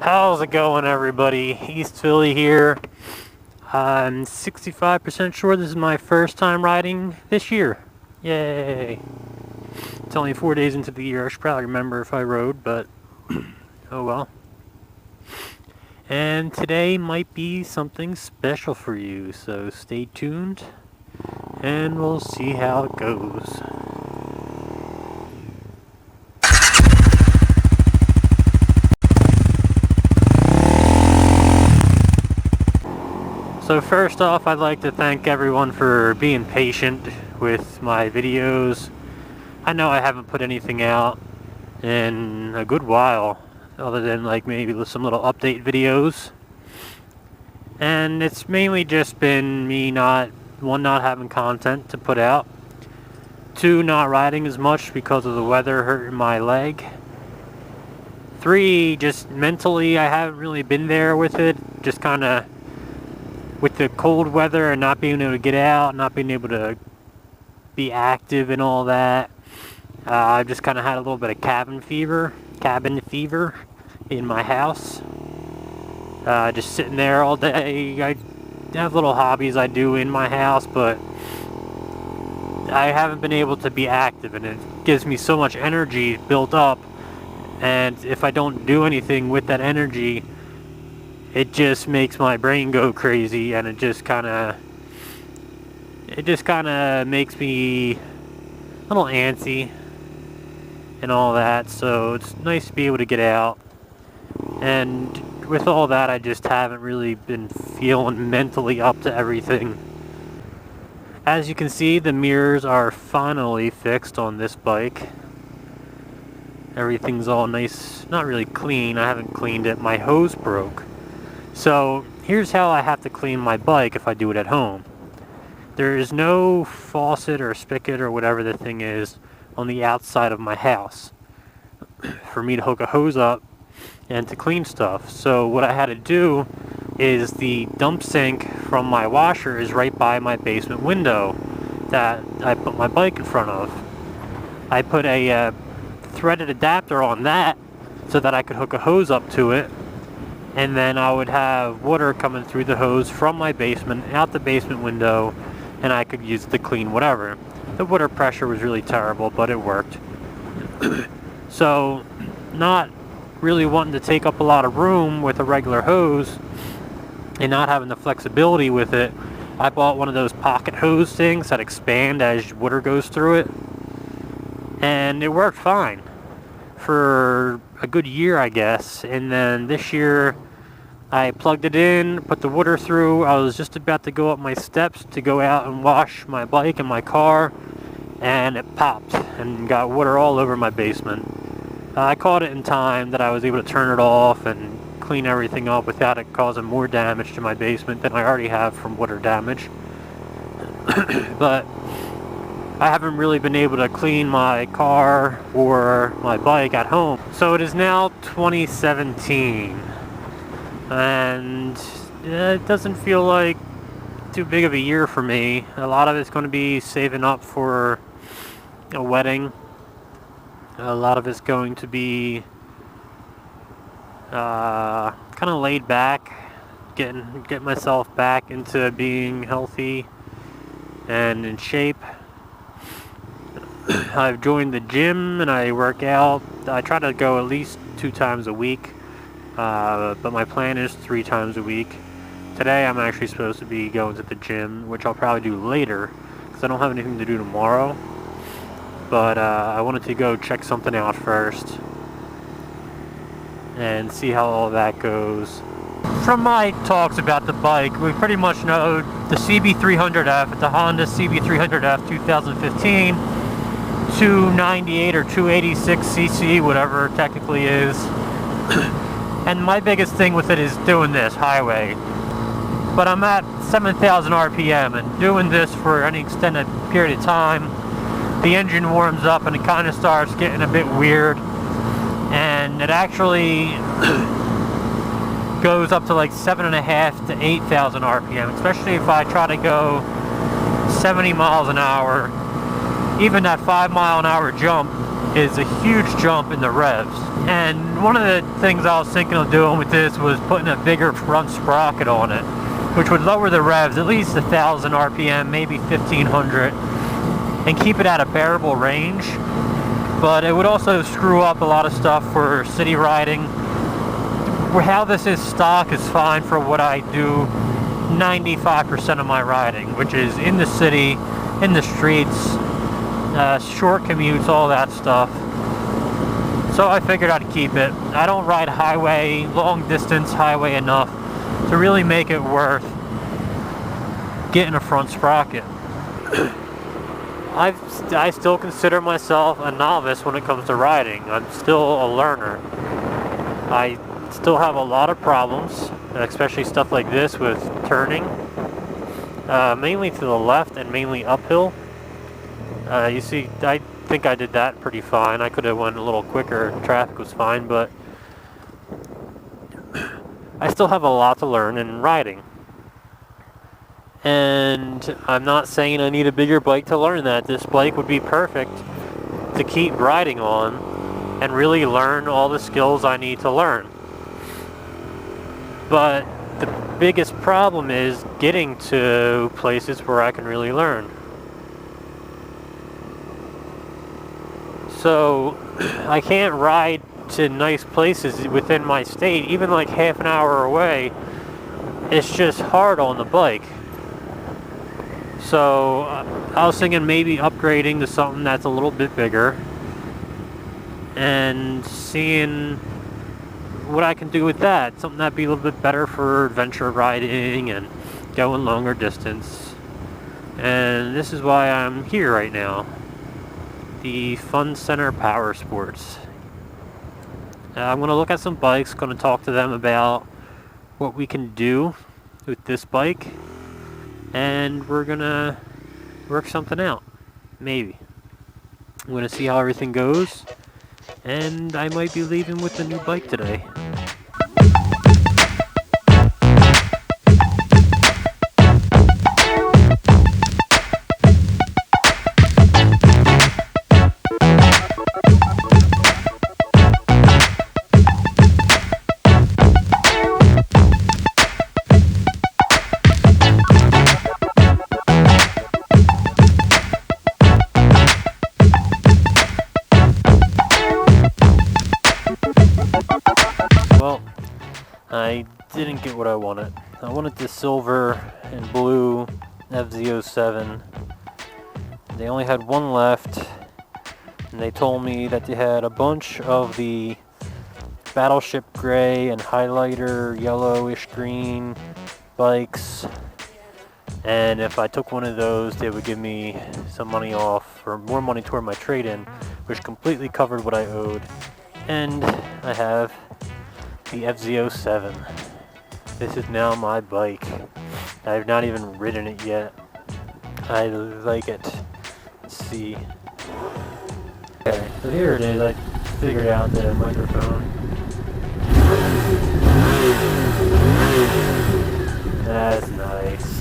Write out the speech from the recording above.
How's it going, everybody? East Philly here. I'm 65% sure this is my first time riding this year. Yay! It's only 4 days into the year. I should probably remember if I rode, but oh well. And today might be something special for you, so stay tuned and we'll see how it goes. So first off, I'd like to thank everyone for being patient with my videos. I know I haven't put anything out in a good while, other than like maybe some little update videos. And it's mainly just been me not having content to put out, 2, not riding as much because of the weather hurting my leg, 3, just mentally I haven't really been there with it, just kind of with the cold weather and not being able to get out, not being able to be active and all that. I've just kind of had a little bit of cabin fever in my house. Just sitting there all day. I have little hobbies I do in my house, but I haven't been able to be active, and it gives me so much energy built up, and if I don't do anything with that energy, it just makes my brain go crazy, and it just kind of makes me a little antsy and all that. So it's nice to be able to get out, and with all that, I just haven't really been feeling mentally up to everything. As you can see, the mirrors are finally fixed on this bike. Everything's all nice, not really clean. I haven't cleaned it. My hose broke. So here's how I have to clean my bike if I do it at home. There is no faucet or spigot or whatever the thing is on the outside of my house for me to hook a hose up and to clean stuff. So what I had to do is the dump sink from my washer is right by my basement window that I put my bike in front of. I put a threaded adapter on that so that I could hook a hose up to it, and then I would have water coming through the hose from my basement out the basement window, and I could use it to clean whatever. The water pressure was really terrible, but it worked. So, not really wanting to take up a lot of room with a regular hose and not having the flexibility with it, I bought one of those pocket hose things that expand as water goes through it, and it worked fine for a good year, I guess. And then this year I plugged it in, put the water through. I was just about to go up my steps to go out and wash my bike and my car, and it popped and got water all over my basement. I caught it in time that I was able to turn it off and clean everything up without it causing more damage to my basement than I already have from water damage. But I haven't really been able to clean my car or my bike at home. So it is now 2017, and it doesn't feel like too big of a year for me. A lot of it's going to be saving up for a wedding. A lot of it's going to be kind of laid back, get myself back into being healthy and in shape. I've joined the gym and I work out. I try to go at least 2 times a week, but my plan is 3 times a week. Today I'm actually supposed to be going to the gym, which I'll probably do later because I don't have anything to do tomorrow. But I wanted to go check something out first and see how all that goes. From my talks about the bike, we pretty much know the CB300F, the Honda CB300F 2015, 298 or 286 cc, whatever it technically is. And my biggest thing with it is doing this highway. But I'm at 7,000 RPM, and doing this for any extended period of time, the engine warms up and it kind of starts getting a bit weird, and it actually goes up to like 7,500 to 8,000 RPM, especially if I try to go 70 miles an hour. Even that 5 mile an hour jump is a huge jump in the revs. And one of the things I was thinking of doing with this was putting a bigger front sprocket on it, which would lower the revs at least 1,000 RPM, maybe 1,500, and keep it at a bearable range. But it would also screw up a lot of stuff for city riding. How this is stock is fine for what I do 95% of my riding, which is in the city, in the streets, short commutes, all that stuff. So I figured I'd keep it. I don't ride highway, long distance highway enough to really make it worth getting a front sprocket. I still consider myself a novice when it comes to riding. I'm still a learner. I still have a lot of problems, especially stuff like this with turning, mainly to the left and mainly uphill. You see, I think I did that pretty fine. I could have went a little quicker, traffic was fine, but I still have a lot to learn in riding. And I'm not saying I need a bigger bike to learn that. This bike would be perfect to keep riding on and really learn all the skills I need to learn. But the biggest problem is getting to places where I can really learn. So I can't ride to nice places within my state, even like half an hour away. It's just hard on the bike. So I was thinking maybe upgrading to something that's a little bit bigger and seeing what I can do with that. Something that'd be a little bit better for adventure riding and going longer distance. And this is why I'm here right now. The Fun Center Power Sports. I'm going to look at some bikes, going to talk to them about what we can do with this bike, and we're going to work something out. Maybe. I'm going to see how everything goes, and I might be leaving with a new bike today. I didn't get what I wanted. I wanted the silver and blue FZ07. They only had one left, and they told me that they had a bunch of the Battleship Gray and Highlighter yellowish green bikes, and if I took one of those, they would give me some money off, or more money toward my trade-in, which completely covered what I owed. And I have the FZ07. This is now my bike. I've not even ridden it yet. I like it. Let's see. Okay, so here it is. I figured out the microphone. That's nice.